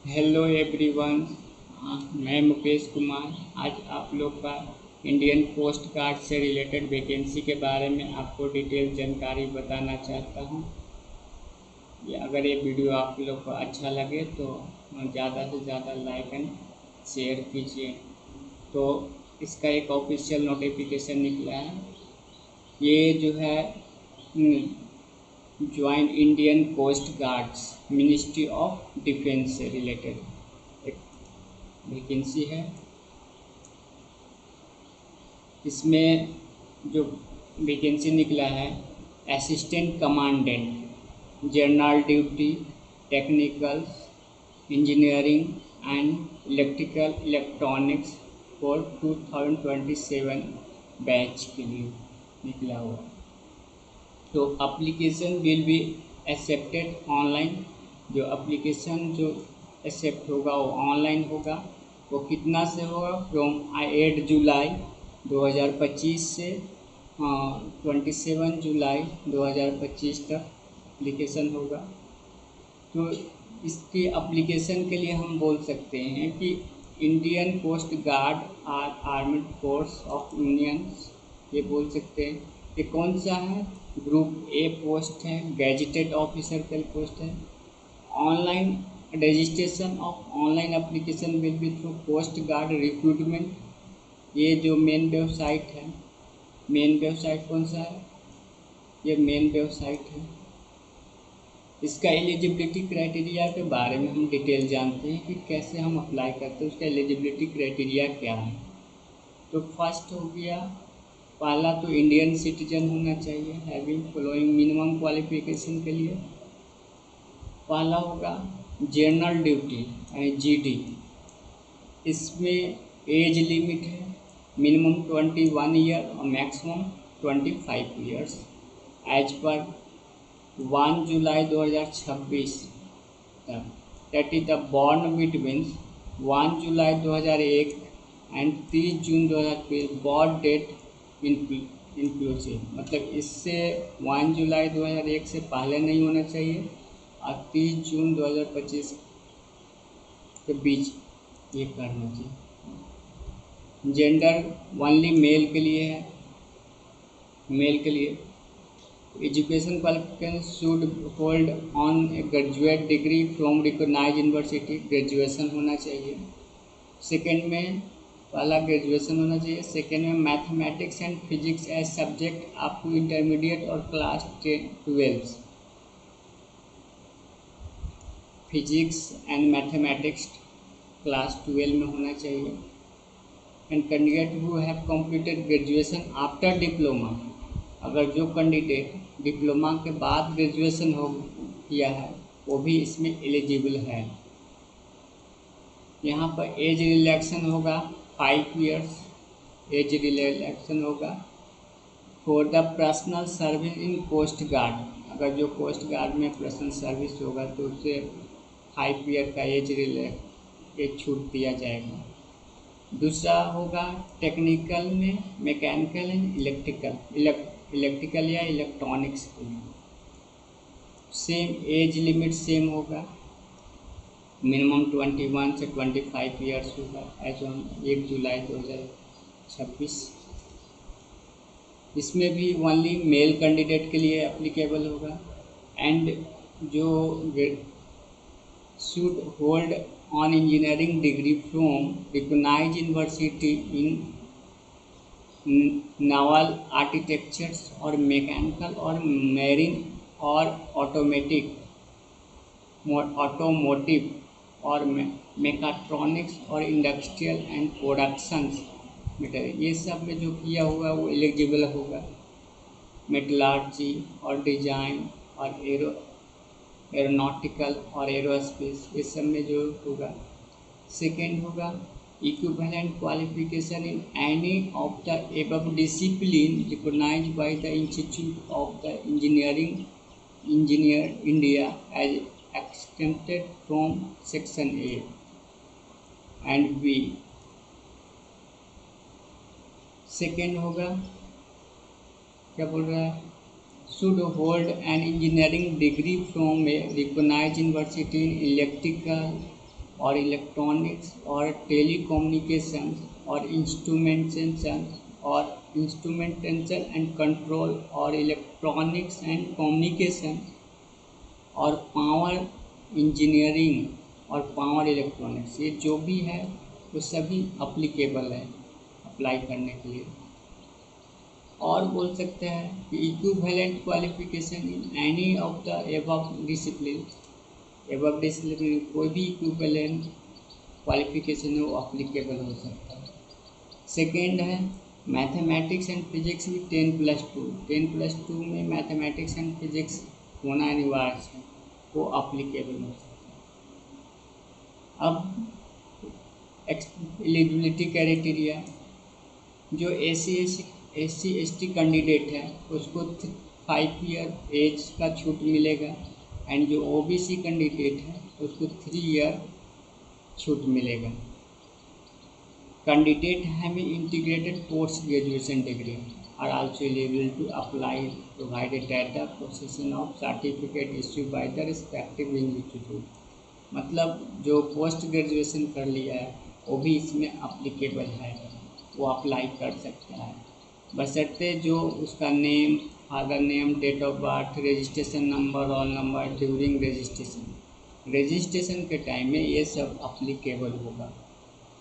Hello everyone. मैं मुकेश कुमार आज आप लोग का इंडियन कोस्ट गार्ड से रिलेटेड वैकेंसी के बारे में आपको डिटेल जानकारी बताना चाहता हूँ। अगर ये वीडियो आप लोग को अच्छा लगे तो ज़्यादा से ज़्यादा लाइक एंड शेयर कीजिए। तो इसका एक ऑफिशियल नोटिफिकेशन निकला है। ये जो है join Indian coast guards ministry of defence से रिलेटेड एक वैकेंसी है। इसमें जो वैकेंसी निकला है, assistant commandant general duty technicals engineering and electrical electronics for 2027 batch के लिए निकला हुआ। तो application will be accepted online. जो एप्लीकेशन जो एक्सेप्ट होगा वो ऑनलाइन होगा। वो कितना से होगा? फ्रॉम 8 जुलाई 2025 से 27 जुलाई 2025 तक एप्लीकेशन होगा। तो इसके एप्लीकेशन के लिए हम बोल सकते हैं कि Indian coast guard are armed force of Indian, ये बोल सकते हैं। ये कौन सा है? ग्रुप ए पोस्ट है, गैजेटेड ऑफिसर का पोस्ट है। Online registration of online application will be through coast guard recruitment. ये जो मेन वेबसाइट है, मेन वेबसाइट कौन सा है? ये मेन वेबसाइट है। इसका एलिजिबिलिटी क्राइटेरिया के बारे में हम डिटेल जानते हैं कि कैसे हम अप्लाई करते हैं, उसका एलिजिबिलिटी क्राइटेरिया क्या है। तो फर्स्ट हो गया, पहला तो इंडियन सिटीजन होना चाहिए, हैविंग फॉलोइंग मिनिमम क्वालिफिकेशन के लिए। पहला होगा जनरल ड्यूटी यानी जीडी। इसमें एज लिमिट है मिनिमम 21 ईयर और मैक्सिमम 25 ईयर्स एज पर 1 जुलाई 2026 तक। That is the born between 1 July 2001 and 30 June 2012 born date inclusive. मतलब इससे 1 जुलाई 2001 से पहले नहीं होना चाहिए और 30 जून 2025 के बीच ये करना चाहिए। जेंडर ओनली मेल के लिए है, मेल के लिए। Education qualification should hold on a graduate degree from recognize university, graduation होना चाहिए। सेकेंड में पहला ग्रेजुएशन होना चाहिए। सेकेंड में mathematics and physics as subject up to intermediate और class 12 physics and mathematics class 12 में होना चाहिए। And candidate who have completed graduation after diploma, अगर जो कैंडिडेट डिप्लोमा के बाद ग्रेजुएशन हो किया है वो भी इसमें एलिजिबल है। यहाँ पर एज रिलैक्सन होगा 5 इयर्स, एज रिलैक्सन होगा। For the personal service in coast guard, अगर जो कोस्ट गार्ड में पर्सनल सर्विस होगा तो उसे 5 ईयर का एज छूट दिया जाएगा। दूसरा होगा टेक्निकल में मैकेनिकल एंड इलेक्ट्रिकल या इलेक्ट्रॉनिक्स के लिए सेम एज लिमिट सेम होगा, मिनिमम 21 से 25 ईयर्स होगा एज ऑन 1 जुलाई 2026। इसमें भी ओनली मेल कैंडिडेट के लिए एप्लीकेबल होगा। एंड जो should hold on engineering degree from recognized university in naval architectures or mechanical or marine or automotive or mechatronics or industrial and productions material, ये सब में जो किया हुआ वो एलिजिबल होगा। मेटलर्जी और डिजाइन और एरोनॉटिकल और एरोस्पेस, ये सब में जो होगा। सेकेंड होगा equivalent qualification in any of the above discipline recognised by the institute of the engineer India as exempted from section A and B. Second होगा, क्या बोल रहा है? should hold an engineering degree from a recognized university in electrical और electronics और telecommunication और instrumentation और instrumentation and control और इलेक्ट्रॉनिक्स एंड कम्युनिकेशन और पावर इंजीनियरिंग और पावर इलेक्ट्रॉनिक्स, ये जो भी है वो सभी अप्लीकेबल है अप्लाई करने के लिए। और बोल सकते हैं कि equivalent qualification in any of the above discipline कोई भी इक्विवेलेंट क्वालिफिकेशन है वो अप्लीकेबल हो सकता है। सेकेंड है मैथमेटिक्स एंड फिजिक्स में 10+2 में मैथमेटिक्स एंड फिजिक्स होना अनिवार्य है, वो अप्लीकेबल हो सकता है। अब एलिजिबिलिटी क्राइटेरिया, जो SC/ST कैंडिडेट है उसको 5 ईयर एज का छूट मिलेगा, एंड जो OBC कैंडिडेट है उसको 3 ईयर छूट मिलेगा। Candidate having integrated post graduation degree are also eligible to apply provided that the possession of certificate issued by the respective institute। मतलब जो पोस्ट ग्रेजुएशन कर लिया है वो भी इसमें अप्लीकेबल है, वो अप्लाई कर सकता है, बशर्ते जो उसका name, father name, date of birth, registration number, roll number during registration के टाइम में ये सब अप्लीकेबल होगा।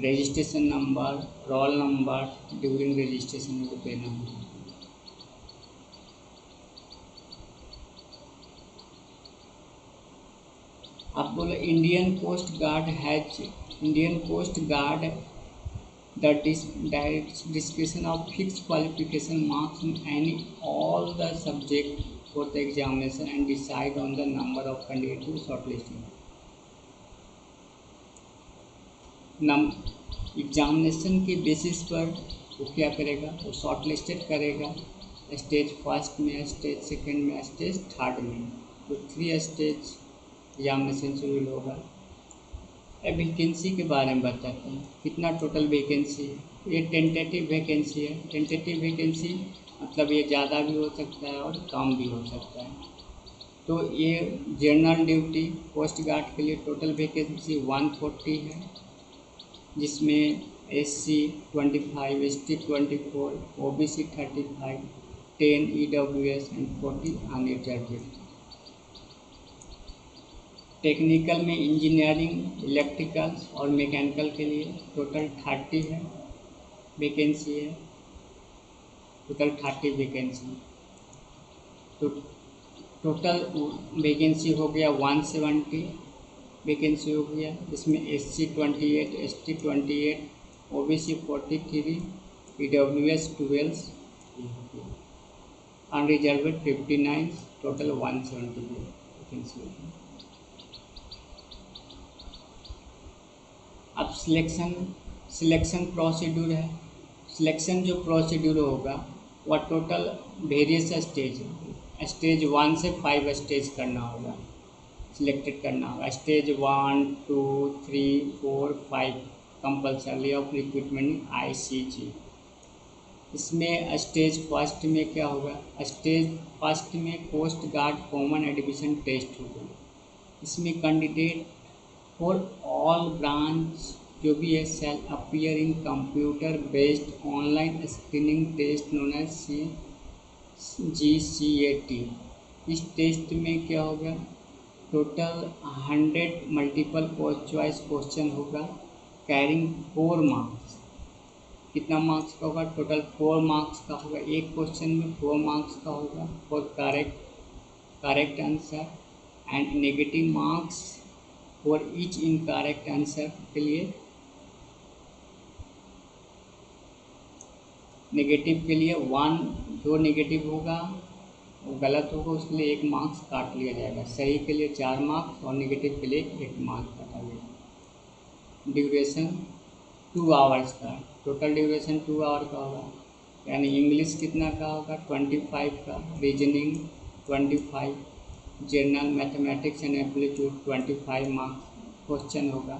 Registration number, roll number during registration को देना होगा। आप बोलो Indian coast guard the discussion of fixed qualification marks in any all the subject for the examination and decide on the number of candidates shortlisting। Examination के basis पर वो क्या करेगा, वो शॉर्टलिस्टेड करेगा, स्टेज फर्स्ट में, स्टेज सेकंड में, stage third में, तो 3 स्टेज एग्जामिनेशन शेड्यूल होगा। वैकेंसी के बारे में बताते हैं, कितना टोटल वैकेंसी है। ये टेंटेटिव वैकेंसी है। टेंटेटिव वैकेंसी मतलब ये ज़्यादा भी हो सकता है और कम भी हो सकता है। तो ये जनरल ड्यूटी कोस्ट गार्ड के लिए टोटल वैकेंसी 140 है, जिसमें SC 25, ST 24, OBC 35, 10 EWS and 40 अनरिजर्वेड। Technical में इंजीनियरिंग, इलेक्ट्रिकल और मैकेनिकल के लिए टोटल 30 है वैकेंसी है, टोटल 30 वैकेंसी। तो टोटल वैकेंसी हो गया 170 वैकेंसी हो गया, जिसमें SC 28, ST 28, OBC 43, EWS 12, अनरिजर्वेड 59, total 170 vacancy हो गया। अब सिलेक्शन प्रोसीड्यूर है। सिलेक्शन जो प्रोसीड्यूर होगा वह टोटल वेरियस स्टेज 1 से 5 स्टेज करना होगा, सिलेक्टेड करना होगा। Stage 1, 2, 3, 4, 5 compulsory of recruitment ICG। इसमें स्टेज फर्स्ट में क्या होगा, स्टेज फर्स्ट में coast guard common admission test होगा। इसमें कैंडिडेट फॉर ऑल ब्रांच जो भी है shall appear in computer based online screening test known as GCAT। इस टेस्ट में क्या होगा, टोटल 100 मल्टीपल चॉइस क्वेश्चन होगा, कैरिंग 4 मार्क्स। कितना मार्क्स का होगा, टोटल 4 मार्क्स का होगा। एक क्वेश्चन में 4 मार्क्स का होगा for correct answer, and negative marks for each incorrect answer के लिए। नेगेटिव के लिए 1 जो नेगेटिव होगा वो गलत होगा, उसके लिए 1 मार्क्स काट लिया जाएगा। सही के लिए 4 मार्क्स और नेगेटिव के लिए 1 मार्क्स काटा जाएगा। ड्यूरेशन 2 आवर्स का, टोटल ड्यूरेशन 2 आवर का होगा। यानी इंग्लिश कितना का होगा, 25 का, reasoning 25, general mathematics and aptitude 25 marks question होगा।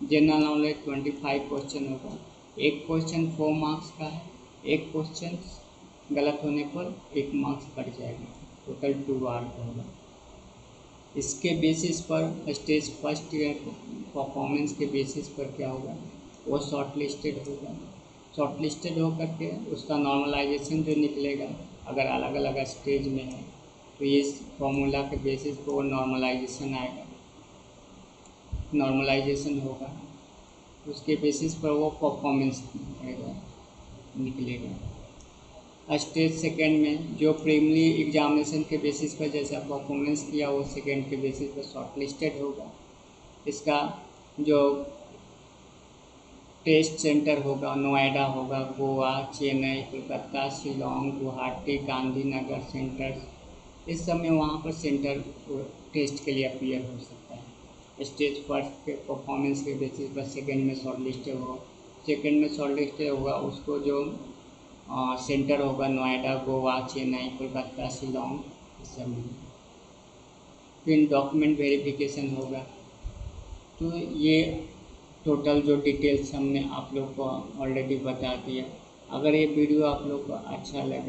जनरल नॉलेज 25 क्वेश्चन होगा। एक क्वेश्चन 4 मार्क्स का है, एक क्वेश्चन गलत होने पर 1 मार्क्स कट जाएगा, टोटल 2 आवर का होगा। इसके बेसिस पर स्टेज फर्स्ट परफॉर्मेंस के बेसिस पर क्या होगा, वो शॉर्ट लिस्टेड होगा। शॉर्ट लिस्टेड होकर के उसका नॉर्मलाइजेशन जो निकलेगा, अगर अलग अलग स्टेज में है तो ये फॉर्मूला के बेसिस पर वो नॉर्मलाइजेशन आएगा, नॉर्मलाइजेशन होगा, उसके बेसिस पर वो परफॉर्मेंस निकलेगा। स्टेज सेकेंड में जो प्रीलिमिनरी एग्जामिनेशन के बेसिस पर जैसा परफॉर्मेंस किया वो सेकेंड के बेसिस पर शॉर्ट लिस्टेड होगा। इसका जो टेस्ट सेंटर होगा नोएडा होगा, गोवा, चेन्नई, कोलकाता, शिलोंग, गुवाहाटी, गांधीनगर सेंटर, इस समय वहाँ पर सेंटर टेस्ट के लिए अपीयर हो सकता है। स्टेज फर्स्ट के परफॉर्मेंस के बेसिस पर सेकंड में शॉर्ट लिस्टेड होगा, सेकंड में शॉर्ट लिस्टेड होगा, उसको जो सेंटर होगा नोएडा, गोवा, चेन्नई, कोलकाता, शिलोंग, इस सब में। फिर डॉक्यूमेंट वेरिफिकेशन होगा। तो ये टोटल जो डिटेल्स हमने आप लोग को ऑलरेडी बता दिया। अगर ये वीडियो आप लोग को अच्छा लगे